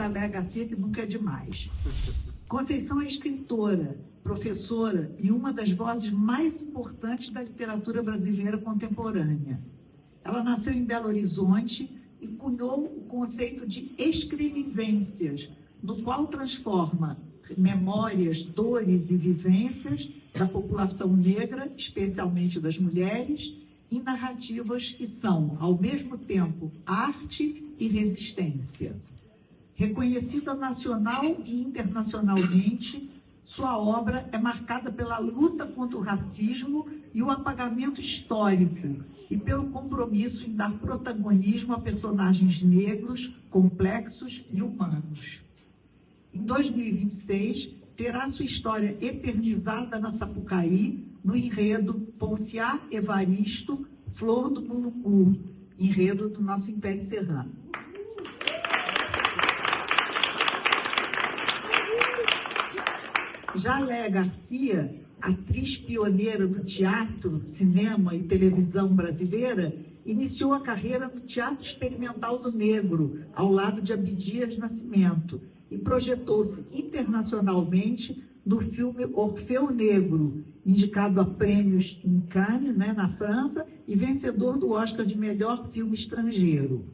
a Léa Garcia, que nunca é demais. Conceição é escritora, professora e uma das vozes mais importantes da literatura brasileira contemporânea. Ela nasceu em Belo Horizonte e cunhou o conceito de escrevivências, no qual transforma memórias, dores e vivências da população negra, especialmente das mulheres, em narrativas que são, ao mesmo tempo, arte e resistência. Reconhecida nacional e internacionalmente, sua obra é marcada pela luta contra o racismo e o apagamento histórico e pelo compromisso em dar protagonismo a personagens negros, complexos e humanos. Em 2026, terá sua história eternizada na Sapucaí, no enredo Ponciá Evaristo, Flor do Munducu, enredo do nosso Império Serrano. Já Léa Garcia, atriz pioneira do teatro, cinema e televisão brasileira, iniciou a carreira no Teatro Experimental do Negro, ao lado de Abdias Nascimento, e projetou-se internacionalmente no filme Orfeu Negro, indicado a prêmios em Cannes, na França, e vencedor do Oscar de melhor filme estrangeiro.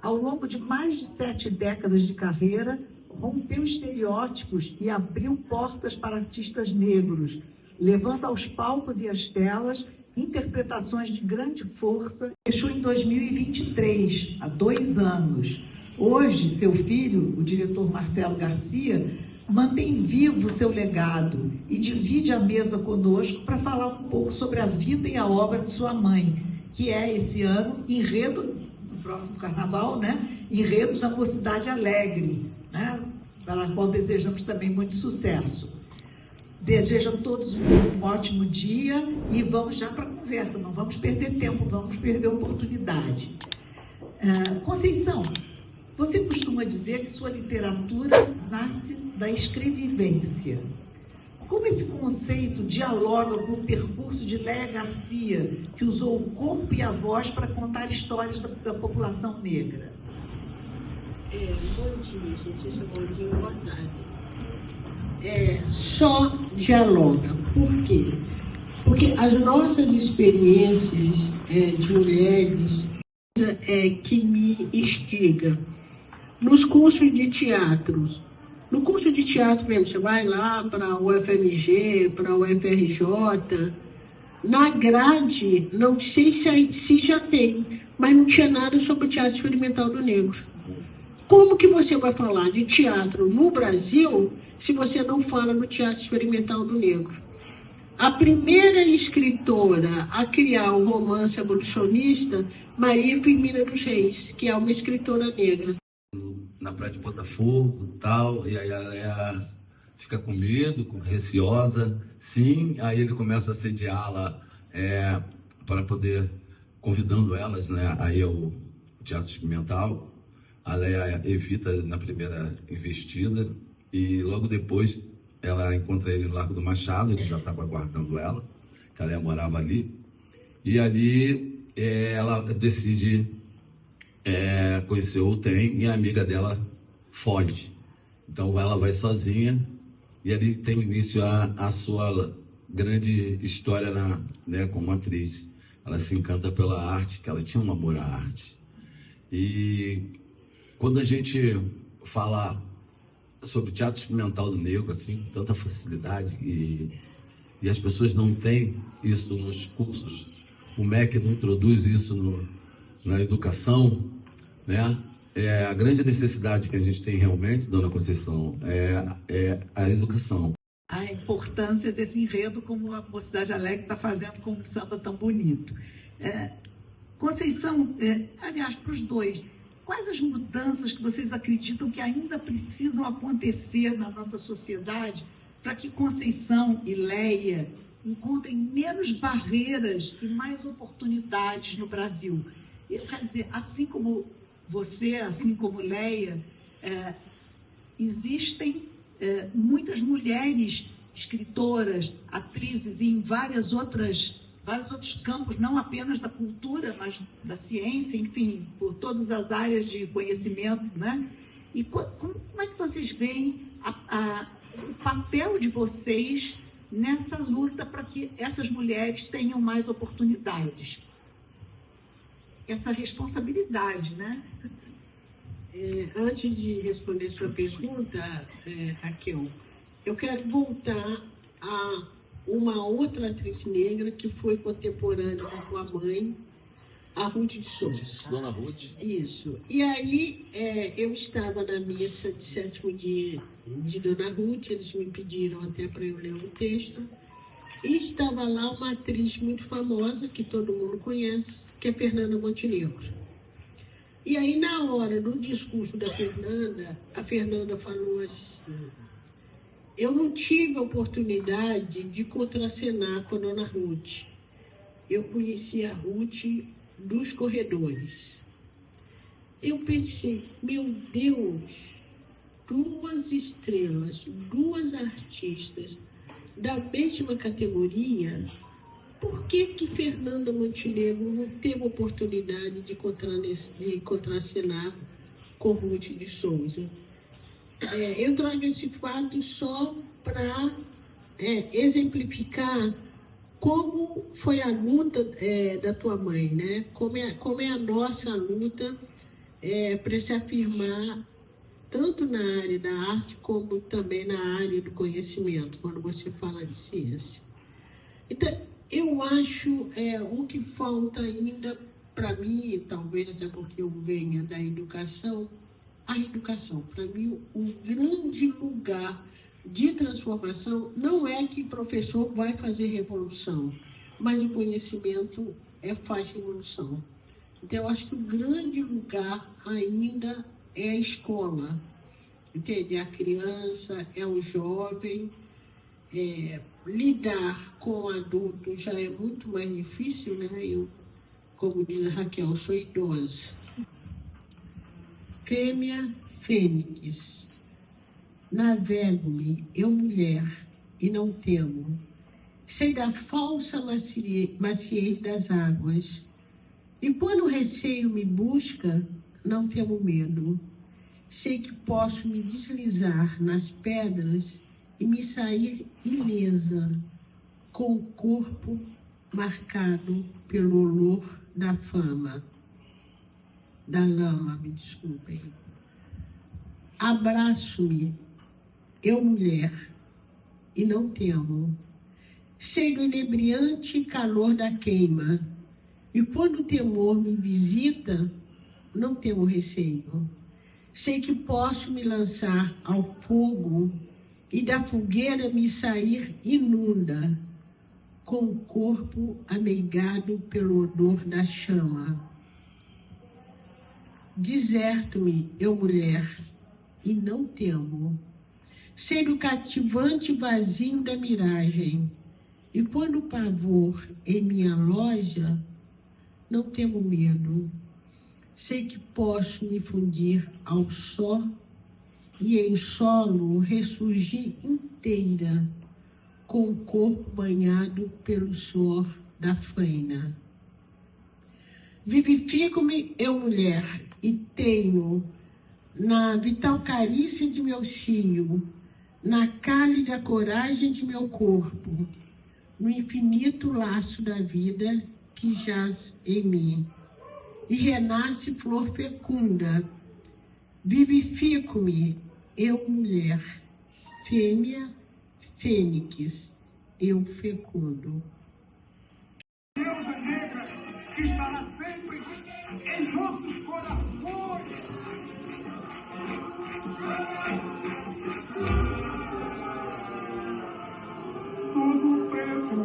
Ao longo de mais de 7 décadas de carreira, rompeu estereótipos e abriu portas para artistas negros, levando aos palcos e às telas interpretações de grande força. Fechou em 2023, há 2 anos. Hoje, seu filho, o diretor Marcelo Garcia, mantém vivo seu legado e divide a mesa conosco para falar um pouco sobre a vida e a obra de sua mãe, que é, esse ano, enredo, no próximo carnaval, enredo da Mocidade Alegre, para a qual desejamos também muito sucesso. Desejo a todos um ótimo dia e vamos já para a conversa, não vamos perder tempo, vamos perder oportunidade. Conceição, você costuma dizer que sua literatura nasce da escrevivência. Como esse conceito dialoga com o percurso de Léa Garcia, que usou o corpo e a voz para contar histórias da população negra? Bom dia, boa tarde. Só dialoga. Por quê? Porque as nossas experiências de mulheres que me instiga. Nos cursos de teatro, no curso de teatro mesmo, você vai lá para o UFMG, para o UFRJ, na grade, não sei se já tem, mas não tinha nada sobre o teatro experimental do negro. Como que você vai falar de teatro no Brasil se você não fala no teatro experimental do negro? A primeira escritora a criar o romance abolicionista, Maria Firmina dos Reis, que é uma escritora negra. Na praia de Botafogo e tal, e aí ela fica com medo, receosa, sim, aí ele começa a assediá-la para poder, convidando elas, aí ao teatro experimental. A Léa evita na primeira investida e logo depois ela encontra ele no Largo do Machado, ele já estava aguardando ela, que a Léa morava ali, e ali ela decide conhecer o trem e a amiga dela foge. Então ela vai sozinha e ali tem início a sua grande história como atriz. Ela se encanta pela arte, que ela tinha um amor à arte. E quando a gente fala sobre teatro experimental do negro, assim, com tanta facilidade, e as pessoas não têm isso nos cursos, o MEC não introduz isso na educação, a grande necessidade que a gente tem realmente, dona Conceição, é a educação. A importância desse enredo, como a Mocidade Alegre está fazendo com um samba tão bonito. Conceição, aliás, para os dois, quais as mudanças que vocês acreditam que ainda precisam acontecer na nossa sociedade para que Conceição e Léa encontrem menos barreiras e mais oportunidades no Brasil? Eu quero dizer, assim como você, assim como Léa, existem muitas mulheres escritoras, atrizes e em vários outros campos, não apenas da cultura, mas da ciência, enfim, por todas as áreas de conhecimento, E como é que vocês veem o papel de vocês nessa luta para que essas mulheres tenham mais oportunidades? Essa responsabilidade, né? Antes de responder sua pergunta, Raquel, eu quero voltar a uma outra atriz negra que foi contemporânea da tua mãe, a Ruth de Souza. Dona Ruth. Isso. E aí, eu estava na missa de 7º dia de Dona Ruth, eles me pediram até para eu ler um texto, e estava lá uma atriz muito famosa, que todo mundo conhece, que é Fernanda Montenegro. E aí, na hora do discurso da Fernanda, a Fernanda falou assim: eu não tive a oportunidade de contracenar com a Dona Ruth. Eu conheci a Ruth dos corredores. Eu pensei, meu Deus, 2 estrelas, 2 artistas da mesma categoria, por que Fernanda Montenegro não teve oportunidade de contracenar com Ruth de Souza? Eu trago esse fato só para exemplificar como foi a luta da tua mãe, né? Como é a nossa luta para se afirmar tanto na área da arte como também na área do conhecimento, quando você fala de ciência. Então, eu acho o que falta ainda para mim, talvez até porque eu venha da educação, a educação, para mim, o grande lugar de transformação não é que o professor vai fazer revolução, mas o conhecimento faz revolução. Então, eu acho que o grande lugar ainda é a escola, entende? A criança, é o jovem. Lidar com o adulto já é muito mais difícil, né? Eu, como diz a Raquel, sou idosa. Fêmea, fênix. Navego-me, eu mulher, e não temo. Sei da falsa maciez das águas. E quando o receio me busca, não temo medo. Sei que posso me deslizar nas pedras e me sair ilesa, com o corpo marcado pelo olor da fama. Da lama, me desculpem. Abraço-me, eu mulher, e não temo. Sei do inebriante calor da queima, e quando o temor me visita, não temo receio. Sei que posso me lançar ao fogo e da fogueira me sair inunda, com o corpo ameigado pelo odor da chama. Deserto-me, eu mulher, e não temo. Sei do cativante vazio da miragem, e quando o pavor em minha loja, não temo medo. Sei que posso me fundir ao sol e em solo ressurgir inteira, com o corpo banhado pelo suor da faina. Vivifico-me, eu mulher, e tenho na vital carícia de meu cio, na cálida coragem de meu corpo, no infinito laço da vida que jaz em mim, e renasce flor fecunda. Vivifico-me, eu mulher, fêmea, fênix, eu fecundo. Deusa negra que estará sempre em nossos corações. Tudo preto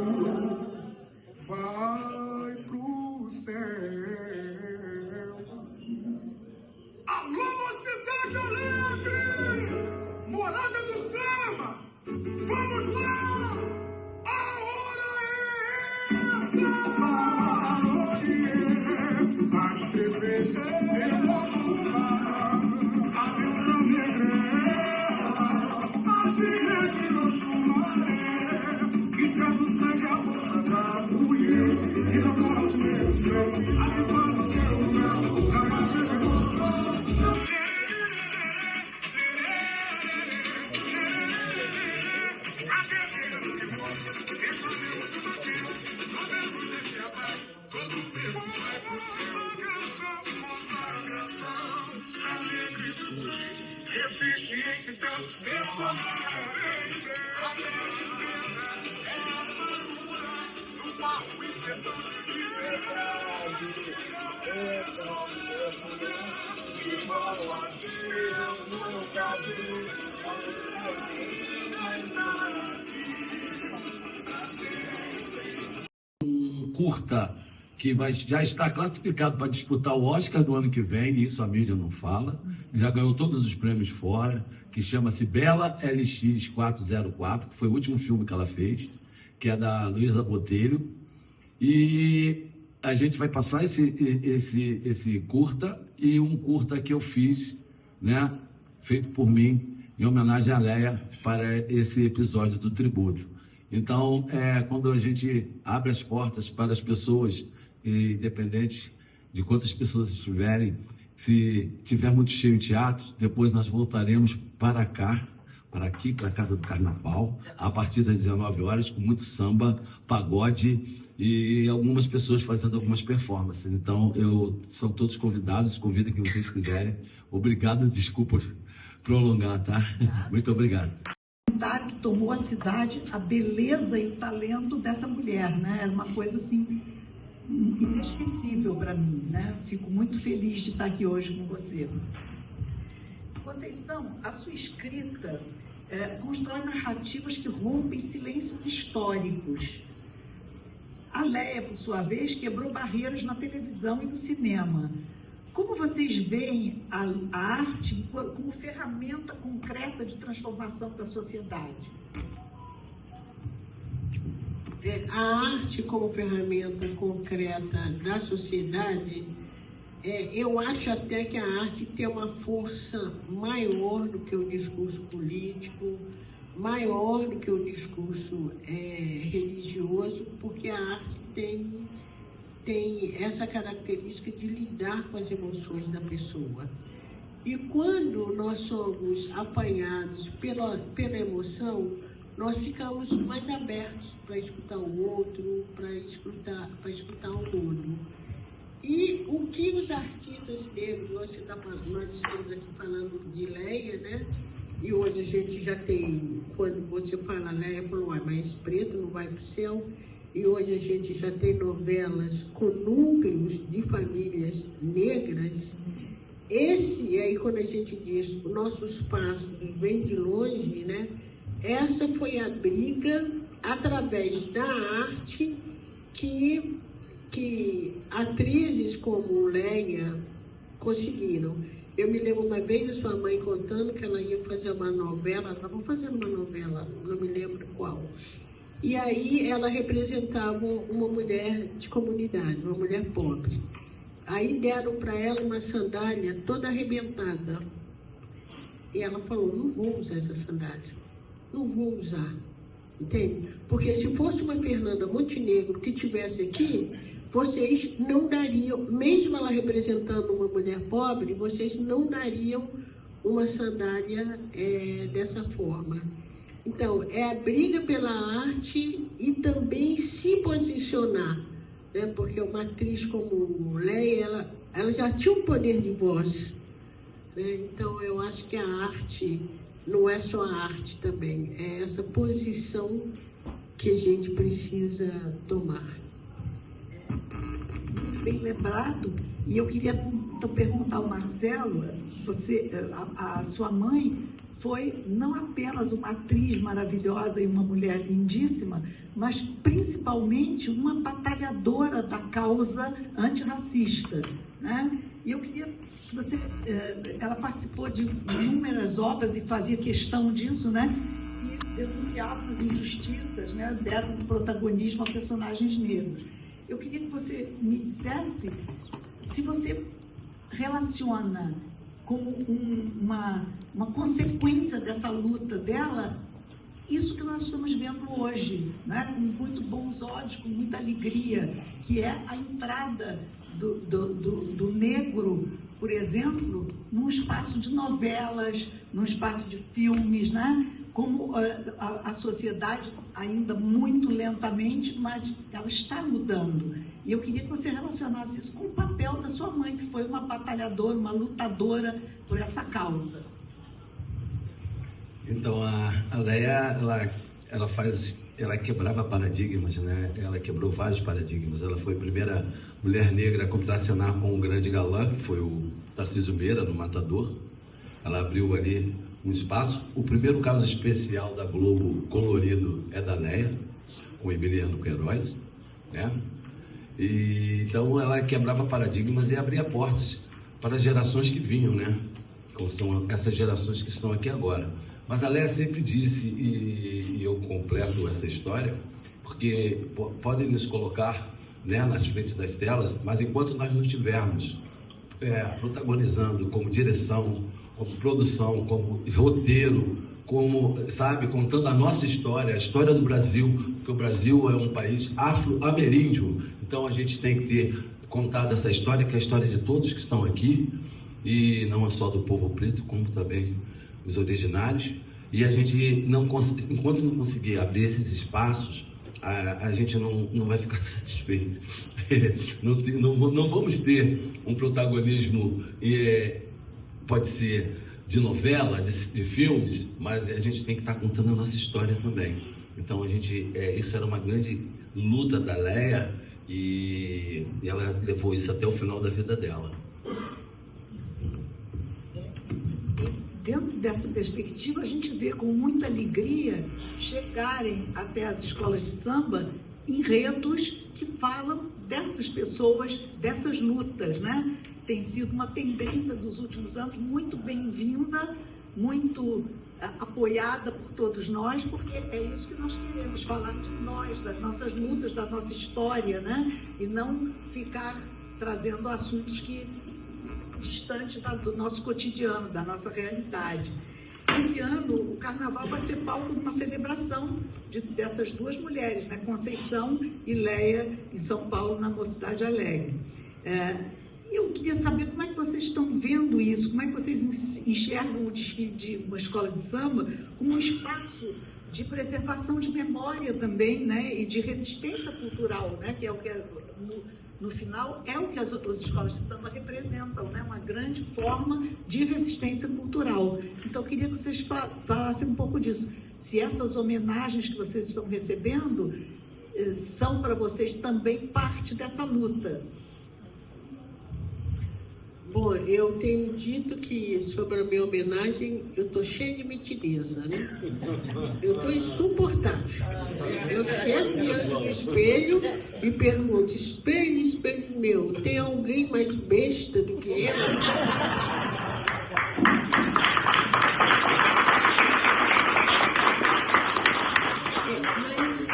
vai pro céu. Alô, mocidade alegre! Morada do samba! Vamos lá! A hora é essa! As 3 vezes eu posso falar. A deusa negra, a filha de Oxumaré, que traz o sangue à força da mulher, e da morte mesmo, animando seu céu, da fazenda com o sol. Curta que já está classificado para disputar o Oscar do ano que vem, e isso a mídia não fala, já ganhou todos os prêmios fora, que chama-se Bela LX 404, que foi o último filme que ela fez, que é da Luísa Botelho, e a gente vai passar esse curta, e um curta que eu fiz, né, feito por mim, em homenagem à Leia, para esse episódio do tributo. Então, quando a gente abre as portas para as pessoas, independente de quantas pessoas estiverem, se tiver muito cheio de teatro, depois nós voltaremos para cá, para aqui, para a Casa do Carnaval, a partir das 19 horas, com muito samba, pagode e algumas pessoas fazendo algumas performances. Então, são todos convidados, convido que vocês quiserem. Obrigado, desculpa prolongar, tá? Muito obrigado. Que tomou a cidade, a beleza e o talento dessa mulher, né? Era uma coisa assim inesquecível para mim, né? Fico muito feliz de estar aqui hoje com você. Conceição, a sua escrita constrói narrativas que rompem silêncios históricos. A Leia, por sua vez, quebrou barreiras na televisão e no cinema. Como vocês veem a arte como ferramenta concreta de transformação da sociedade? A arte como ferramenta concreta da sociedade, eu acho até que a arte tem uma força maior do que o discurso político, maior do que o discurso religioso, porque a arte tem essa característica de lidar com as emoções da pessoa. E quando nós somos apanhados pela emoção, nós ficamos mais abertos para escutar o outro, para escutar o mundo. E o que os artistas negros, nós estamos aqui falando de Leia, né? E hoje a gente já tem, quando você fala Leia, falou, mas preto não vai para o céu. E hoje a gente já tem novelas com núcleos de famílias negras. Esse aí, quando a gente diz, o nosso espaço vem de longe, né? Essa foi a briga através da arte que atrizes como Leia conseguiram. Eu me lembro uma vez a sua mãe contando que ela ia fazer uma novela, ela estava fazendo uma novela, não me lembro qual. E aí ela representava uma mulher de comunidade, uma mulher pobre. Aí deram para ela uma sandália toda arrebentada. E ela falou, não vou usar essa sandália, não vou usar, entende? Porque se fosse uma Fernanda Montenegro que estivesse aqui, vocês não dariam, mesmo ela representando uma mulher pobre, vocês não dariam uma sandália dessa forma. Então, é a briga pela arte e também se posicionar, né? Porque uma atriz como Leia, ela já tinha um poder de voz, né? Então, eu acho que a arte não é só a arte também, é essa posição que a gente precisa tomar. Muito bem lembrado. E eu queria então perguntar ao Marcelo, a sua mãe foi não apenas uma atriz maravilhosa e uma mulher lindíssima, mas principalmente uma batalhadora da causa antirracista, né? E eu queria que você... ela participou de inúmeras obras e fazia questão disso, né? E denunciava as injustiças, né? Deram protagonismo a personagens negros. Eu queria que você me dissesse se você relaciona como uma consequência dessa luta dela, isso que nós estamos vendo hoje, né? Com muito bons olhos, com muita alegria, que é a entrada do negro, por exemplo, num espaço de novelas, num espaço de filmes, né? Como a sociedade, ainda muito lentamente, mas ela está mudando. E eu queria que você relacionasse isso com o papel da sua mãe, que foi uma batalhadora, uma lutadora por essa causa. Então, a Leia, ela quebrava paradigmas, né? Ela quebrou vários paradigmas. Ela foi a primeira mulher negra a contracenar com um grande galã, que foi o Tarcísio Meira, no Matador. Ela abriu ali um espaço. O primeiro caso especial da Globo colorido é da Leia, com Emiliano Queiroz, né? E, então ela quebrava paradigmas e abria portas para as gerações que vinham, né? Como são essas gerações que estão aqui agora. Mas a Leia sempre disse, e eu completo essa história, porque podem nos colocar, né, nas frentes das telas, mas enquanto nós não estivermos protagonizando como direção, como produção, como roteiro, como, sabe, contando a nossa história, a história do Brasil, porque o Brasil é um país afro-ameríndio, então a gente tem que ter contado essa história, que é a história de todos que estão aqui, e não é só do povo preto, como também os originários, e a gente, enquanto não conseguir abrir esses espaços, a gente não vai ficar satisfeito. Não vamos ter um protagonismo, pode ser de novela, de filmes, mas a gente tem que estar contando a nossa história também. Então isso era uma grande luta da Leia, e ela levou isso até o final da vida dela. Dentro dessa perspectiva, a gente vê com muita alegria chegarem até as escolas de samba enredos que falam dessas pessoas, dessas lutas, né? Tem sido uma tendência dos últimos anos muito bem-vinda, muito apoiada por todos nós, porque é isso que nós queremos, falar de nós, das nossas lutas, da nossa história, né? E não ficar trazendo assuntos que distantes do nosso cotidiano, da nossa realidade. Esse ano, o Carnaval vai ser palco de uma celebração dessas duas mulheres, né? Conceição e Leia, em São Paulo, na Mocidade Alegre. Eu queria saber como é que vocês estão vendo isso, como é que vocês enxergam o desfile de uma escola de samba como um espaço de preservação de memória também, né? E de resistência cultural, né? Que é o que no final é o que as escolas de samba representam, né? Uma grande forma de resistência cultural. Então, eu queria que vocês falassem um pouco disso. Se essas homenagens que vocês estão recebendo são para vocês também parte dessa luta. Bom, eu tenho dito que sobre a minha homenagem eu estou cheia de mentireza, né? Eu estou insuportável. Eu chego diante do espelho e pergunto: espelho, espelho meu, tem alguém mais besta do que eu? Mas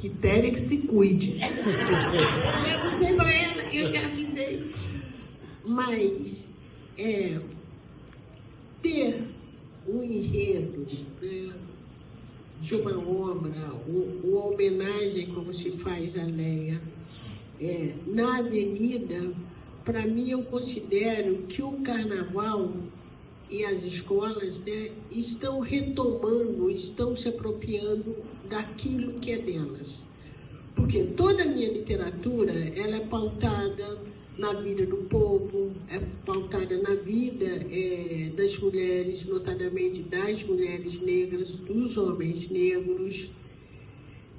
Quitéria que se cuide. eu não sei para ela, eu já avisei. Mas ter um enredo, né, de uma obra, uma homenagem como se faz a Leia na Avenida, para mim eu considero que o Carnaval e as escolas, né, estão retomando, estão se apropriando daquilo que é delas. Porque toda a minha literatura, ela é pautada na vida do povo, é pautada na vida das mulheres, notadamente das mulheres negras, dos homens negros.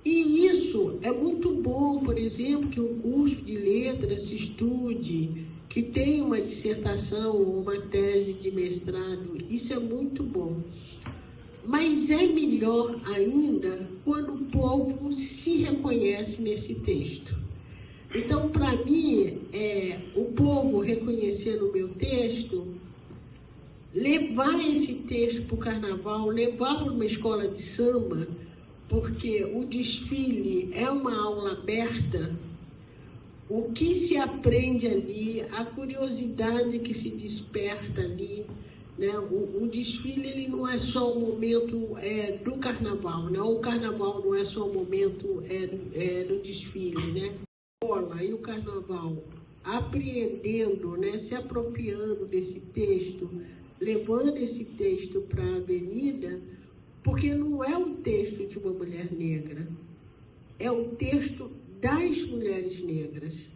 E isso é muito bom, por exemplo, que um curso de letras se estude, que tenha uma dissertação ou uma tese de mestrado, isso é muito bom. Mas é melhor ainda quando o povo se reconhece nesse texto. Então, para mim, o povo reconhecendo o meu texto, levar esse texto para o Carnaval, levar para uma escola de samba, porque o desfile é uma aula aberta, o que se aprende ali, a curiosidade que se desperta ali, né? O desfile ele não é só o momento do Carnaval, né? O Carnaval não é só o momento do desfile, né? E o Carnaval apreendendo, né, se apropriando desse texto, levando esse texto para a Avenida, porque não é um texto de uma mulher negra, é um texto das mulheres negras,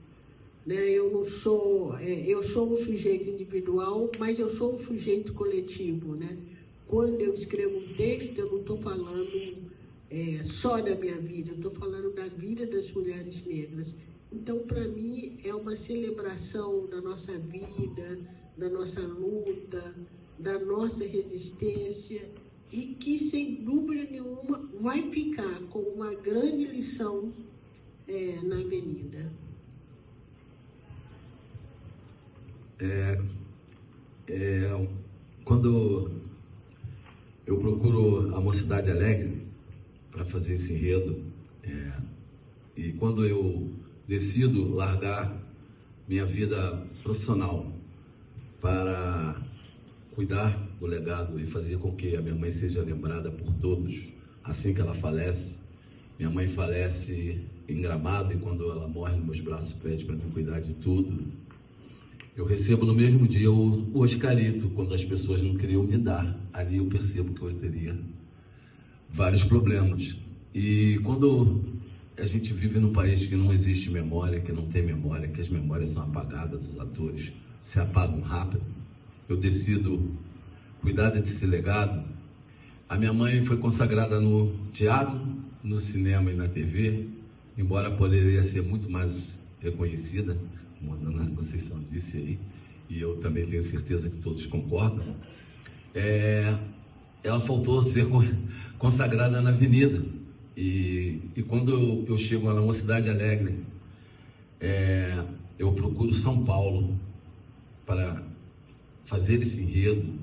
né? Eu sou um sujeito individual, mas eu sou um sujeito coletivo, né? quando eu escrevo um texto, eu não estou falando só da minha vida, eu estou falando da vida das mulheres negras. Então, para mim, é uma celebração da nossa vida, da nossa luta, da nossa resistência, e que, sem dúvida nenhuma, vai ficar como uma grande lição na Avenida. Quando eu procuro a Mocidade Alegre para fazer esse enredo, e quando eu decido largar minha vida profissional para cuidar do legado e fazer com que a minha mãe seja lembrada por todos assim que ela falece. Minha mãe falece em Gramado, e quando ela morre nos meus braços pede para mim cuidar de tudo. Eu recebo no mesmo dia o Oscarito, quando as pessoas não queriam me dar. Ali eu percebo que eu teria vários problemas. E quando a gente vive num país que não existe memória, que não tem memória, que as memórias são apagadas, os atores se apagam rápido, eu decido cuidar desse legado. A minha mãe foi consagrada no teatro, no cinema e na TV, embora poderia ser muito mais reconhecida, como a Dona Conceição disse aí, e eu também tenho certeza que todos concordam. Ela faltou ser consagrada na Avenida. E quando eu chego na Mocidade Alegre, eu procuro São Paulo para fazer esse enredo.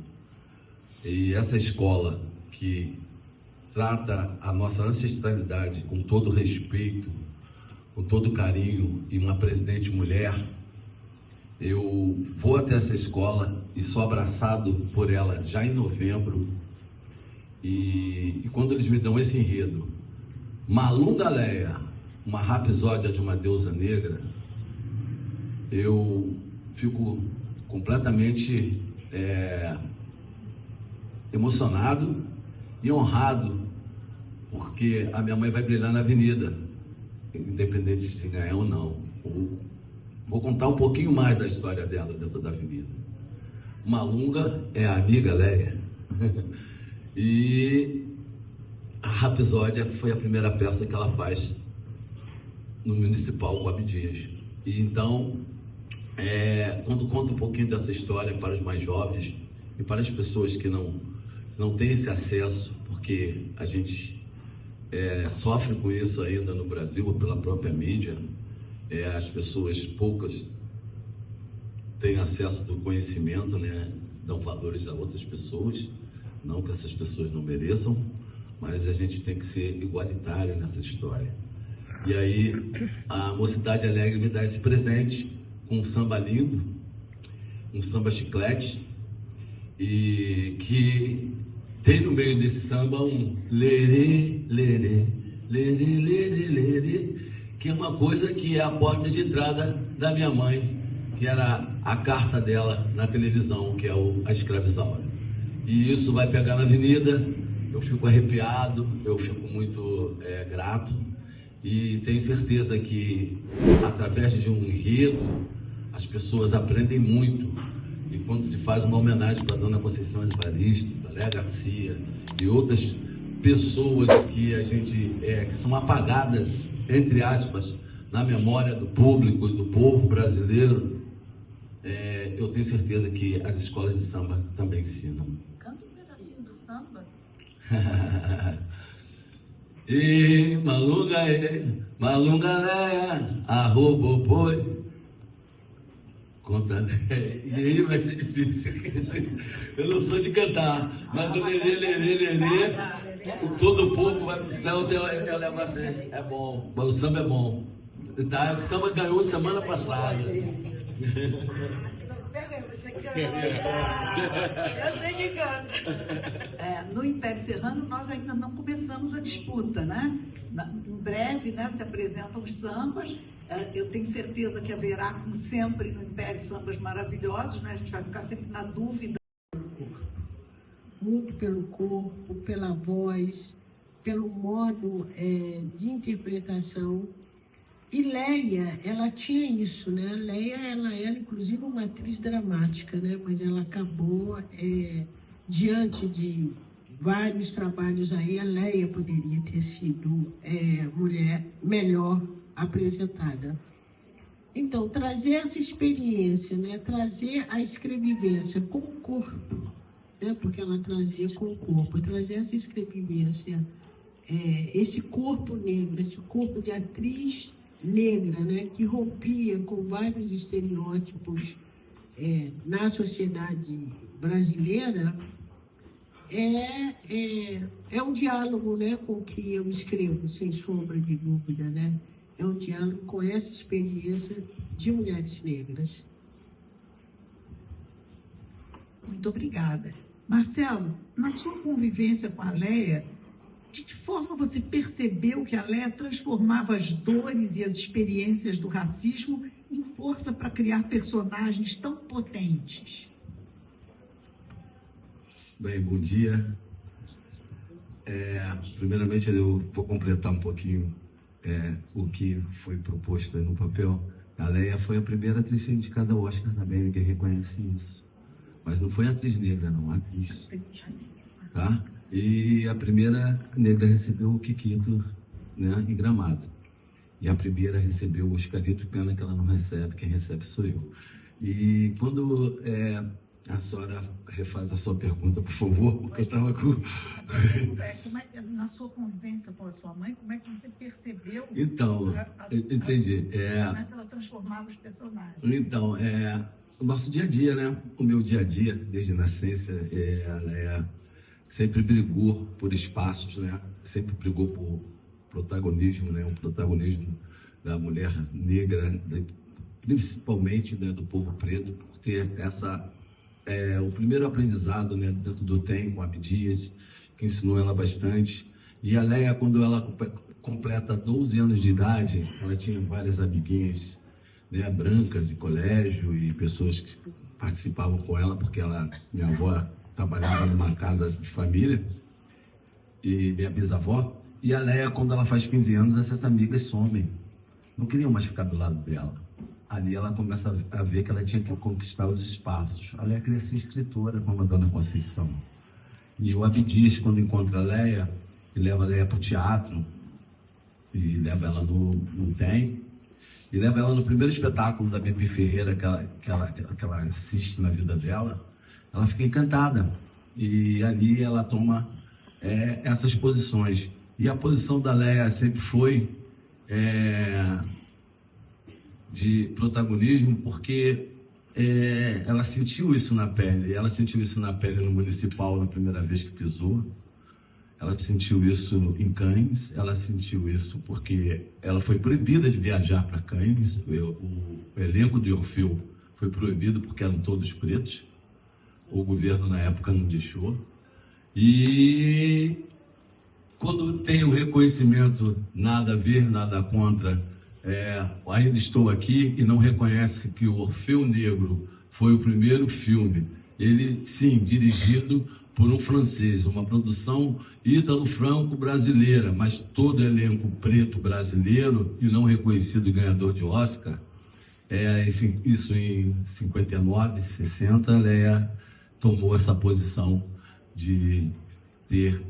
E essa escola que trata a nossa ancestralidade com todo respeito, com todo carinho, e uma presidente mulher, eu vou até essa escola e sou abraçado por ela já em novembro. E quando eles me dão esse enredo, Malunga Leia, uma rapsódia de uma deusa negra, eu fico completamente emocionado e honrado, porque a minha mãe vai brilhar na Avenida, independente de se ganhar ou não. Vou contar um pouquinho mais da história dela dentro da Avenida. Malunga é a amiga Leia. E a Rapsódia foi a primeira peça que ela faz no Municipal com Abdias. E então, quando conto um pouquinho dessa história para os mais jovens e para as pessoas que não têm esse acesso, porque a gente sofre com isso ainda no Brasil, pela própria mídia, as pessoas poucas têm acesso do conhecimento, né? Dão valores a outras pessoas, não que essas pessoas não mereçam, mas a gente tem que ser igualitário nessa história. E aí a Mocidade Alegre me dá esse presente com um samba lindo, um samba chiclete, e que tem no meio desse samba um lerê, lerê, lerê, lerê, lerê, que é uma coisa que é a porta de entrada da minha mãe, que era a carta dela na televisão, que é a Escravizaura. E isso vai pegar na Avenida, eu fico arrepiado, eu fico muito grato, e tenho certeza que através de um enredo as pessoas aprendem muito. E quando se faz uma homenagem para a Dona Conceição Evaristo, para Léa Garcia e outras pessoas que a gente que são apagadas, entre aspas, na memória do público e do povo brasileiro, eu tenho certeza que as escolas de samba também ensinam. Canta um pedacinho do samba. E malunga leia, arroba boi. Conta. E aí vai ser difícil. Eu não sou de cantar, mas o lerê, todo o povo vai pro céu, o negócio é bom, mas o samba é bom. Tá? O samba ganhou semana passada. Você canta. Eu sei que canta. No Império Serrano nós ainda não começamos a disputa, né? Em breve, né, se apresentam os sambas. Eu tenho certeza que haverá, como sempre, no Império, sambas maravilhosos, né? A gente vai ficar sempre na dúvida. Muito pelo corpo, pela voz, pelo modo de interpretação. E Leia, ela tinha isso, né? Leia, ela era inclusive uma atriz dramática, né? Mas ela acabou diante de vários trabalhos aí, a Leia poderia ter sido mulher melhor apresentada. Então, trazer essa experiência, né, trazer a escrevivência com o corpo, né, porque ela trazia com o corpo, trazer essa escrevivência, esse corpo negro, esse corpo de atriz negra, né, que rompia com vários estereótipos na sociedade brasileira, é um diálogo, né, com o que eu escrevo, sem sombra de dúvida, né? É um diálogo com essa experiência de mulheres negras. Muito obrigada. Marcelo, na sua convivência com a Leia, de que forma você percebeu que a Leia transformava as dores e as experiências do racismo em força para criar personagens tão potentes? Bem, bom dia. Primeiramente, eu vou completar um pouquinho o que foi proposto aí no papel. A Leia foi a primeira atriz indicada ao Oscar também, ninguém reconhece isso. Mas não foi atriz negra, não, atriz. Tá? E a primeira negra recebeu o Kikito, né, em Gramado. E a primeira recebeu o Oscarito, pena que ela não recebe, quem recebe sou eu. E quando a senhora refaz a sua pergunta, por favor, porque eu estava com... Na sua convivência com a sua mãe, como é que você percebeu... Então, entendi. Como é que ela transformava os personagens? Então, o nosso dia a dia, né? O meu dia a dia, desde a nascença, ela sempre brigou por espaços, né? Sempre brigou por protagonismo, né? O protagonismo da mulher negra, principalmente, né, do povo preto, por ter o primeiro aprendizado, né, dentro do TEM com Abdias, que ensinou ela bastante. E a Leia, quando ela completa 12 anos de idade, ela tinha várias amiguinhas, né, brancas de colégio e pessoas que participavam com ela, porque minha avó trabalhava numa casa de família, e minha bisavó. E a Leia, quando ela faz 15 anos, essas amigas somem. Não queriam mais ficar do lado dela. Ali ela começa a ver que ela tinha que conquistar os espaços. A Leia queria ser escritora, como a Dona Conceição. E o Abdias, quando encontra a Leia, ele leva a Leia para o teatro, e leva ela no TEM, e leva ela no primeiro espetáculo da Bibi Ferreira que ela assiste na vida dela. Ela fica encantada. E ali ela toma essas posições. E a posição da Leia sempre foi de protagonismo, porque ela sentiu isso na pele. Ela sentiu isso na pele no Municipal na primeira vez que pisou. Ela sentiu isso em Cannes. Ela sentiu isso porque ela foi proibida de viajar para Cannes. O elenco de Orfeu foi proibido porque eram todos pretos. O governo na época não deixou. E quando tem o reconhecimento, nada a ver, nada contra, ainda estou aqui, e não reconhece que o Orfeu Negro foi o primeiro filme, ele sim, dirigido por um francês, uma produção ítalo-franco-brasileira, mas todo elenco preto brasileiro e não reconhecido ganhador de Oscar. Isso em 59, 60, a Leia tomou essa posição de ter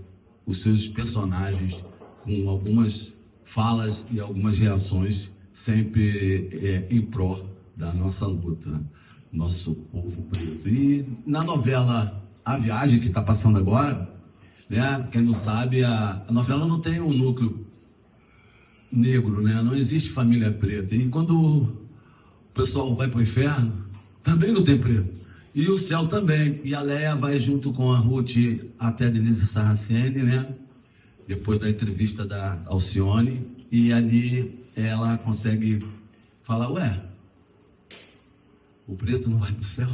os seus personagens com algumas falas e algumas reações sempre em pró da nossa luta, nosso povo preto. E na novela A Viagem, que está passando agora, né, quem não sabe, a novela não tem um núcleo negro, né? Não existe família preta. E quando o pessoal vai para o inferno, também não tem preto. E o céu também. E a Leia vai junto com a Ruth até a Denise Sarraceni, né? Depois da entrevista da Alcione. E ali ela consegue falar, ué, o preto não vai pro céu?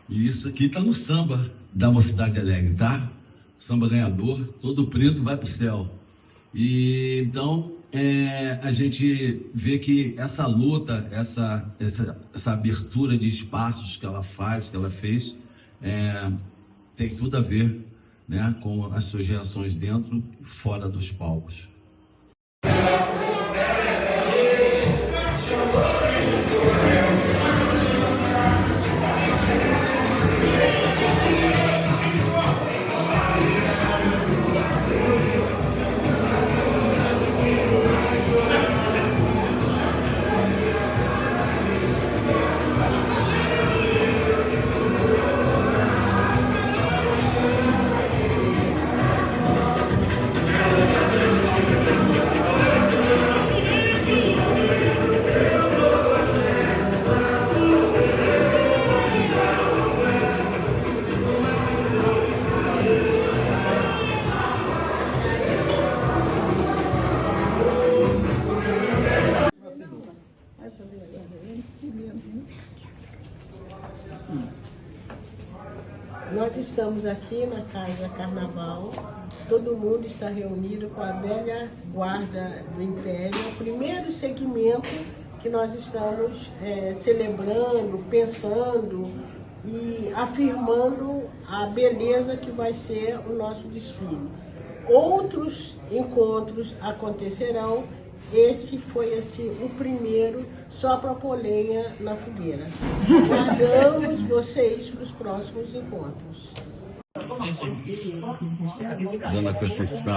E isso aqui tá no samba da Mocidade Alegre, tá? O samba ganhador, todo preto vai pro céu. E então a gente vê que essa luta, essa abertura de espaços que ela faz, que ela fez, tem tudo a ver, né, com as suas reações dentro e fora dos palcos. Nós estamos aqui na Casa Carnaval, todo mundo está reunido com a velha guarda do Império, é o primeiro segmento que nós estamos celebrando, pensando e afirmando a beleza que vai ser o nosso desfile. Outros encontros acontecerão. Esse foi o primeiro, só para pôr lenha na fogueira. Guardamos vocês para os próximos encontros. Dona Conceição,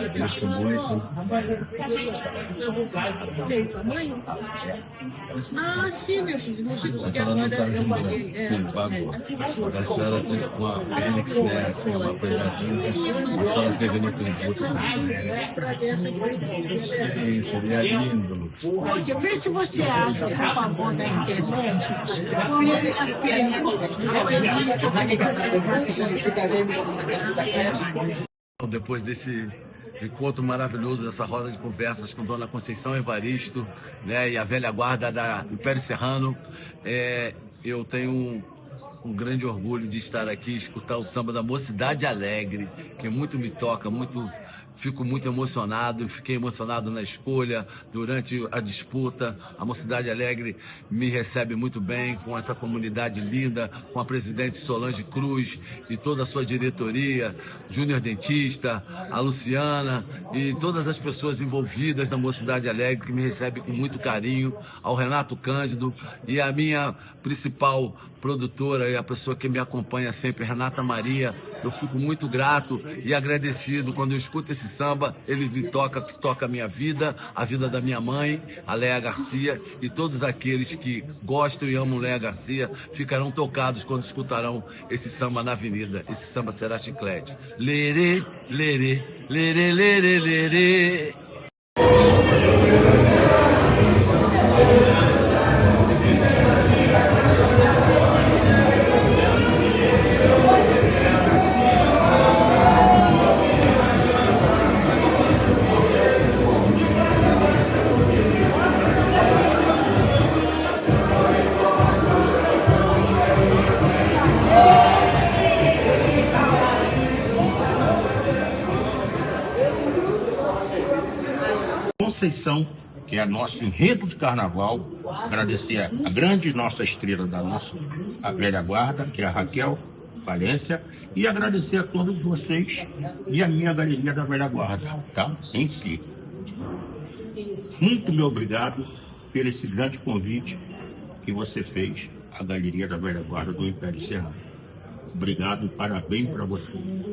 agradeço muito. Ah, sim, meu filho. A senhora não está ajudando. Sim, pagou. A senhora teve com a Fênix, né? Que é uma coisa linda. A senhora teve no tributo. Sim, seria lindo. Olha, vê se você acha, por favor, na internet. Depois desse encontro maravilhoso, dessa roda de conversas com Dona Conceição Evaristo, né, e a velha guarda da Império Serrano, eu tenho um grande orgulho de estar aqui, escutar o samba da Mocidade Alegre, que muito me toca, fico muito emocionado, fiquei emocionado na escolha, durante a disputa. A Mocidade Alegre me recebe muito bem, com essa comunidade linda, com a presidente Solange Cruz e toda a sua diretoria, Júnior Dentista, a Luciana e todas as pessoas envolvidas na Mocidade Alegre, que me recebem com muito carinho, ao Renato Cândido e a minha principal produtora e a pessoa que me acompanha sempre, Renata Maria. Eu fico muito grato e agradecido quando eu escuto esse samba. Ele me toca a minha vida, a vida da minha mãe, a Léa Garcia, e todos aqueles que gostam e amam Léa Garcia ficarão tocados quando escutarão esse samba na avenida. Esse samba será chiclete. Lerê, lerê, lerê, lerê, lerê. Conceição, que é nosso enredo de carnaval, agradecer a grande nossa estrela a velha guarda, que é a Raquel Valência, e agradecer a todos vocês e a minha galeria da velha guarda, tá? Em si. Muito obrigado por esse grande convite que você fez à galeria da velha guarda do Império Serrano. Obrigado e parabéns para você.